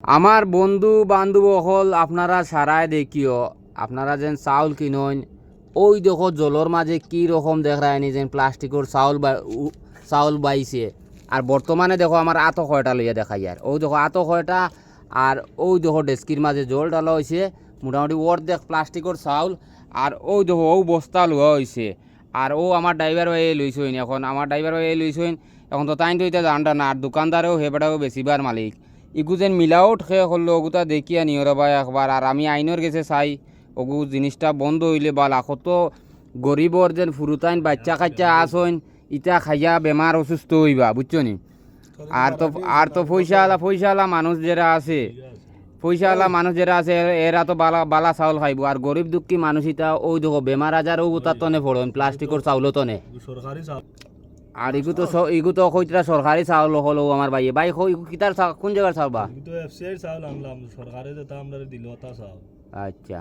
আমার বন্ধু বান্ধব হল আপনারা সারায় দেখিও আপনারা যেন চাউল কিনন ওই দেখো জলের মাঝে কি রকম দেখায়নি যেন প্লাস্টিকের চাউল বাইছে। আর বর্তমানে দেখো আমার আতো কয়টা লইয়া দেখাই আর ওই দেখো আতো কয়টা আর ওই দেখো ডেস্কির মাঝে জল ঢালা হয়েছে মোটামুটি ওর দেখ প্লাস্টিকের চাউল। আর ওই দেখো ও বস্তা লোয়া হয়েছে। আর ও আমার ড্রাইভার হয়ে লইছইন এখন আমার ড্রাইভার হয়ে লইছইন এখন তো তাই তো এটা জানটা না। আর দোকানদারেও হেবেটাও বেশিবার মালিক ইগু যেন মিলাউট খেয়ে হলো ওগুতা দেখিয়া নিও রবা একবার। আর আমি আইনের গেছে চাই ওগু জিনিসটা বন্ধ হইলে বালা কত গরিবর যেন ফুরুতাইন বাচ্চা কাচ্চা আসইন ইটা খাইয়া বেমার অসুস্থ হইবা বুঝছো নি। আর তো পয়সাওয়ালা মানুষ যারা আছে পয়সাওয়ালা মানুষ যারা আছে এরা তো বালা চাউল খাইব। আর গরিব দুঃখী মানুষ ইটা ওই দেখো বেমার আজার ও তার তনে পড়েন প্লাস্টিকের চাউল তনে। আর ইগু তো কইতরা সরকারি চাউল হলো আমার ভাই ভাই কিতার কোন জায়গার চাউল বা এফসিআই চাউল আনলাম সরকারে যেটা আমরা দিল তা চাউল। আচ্ছা।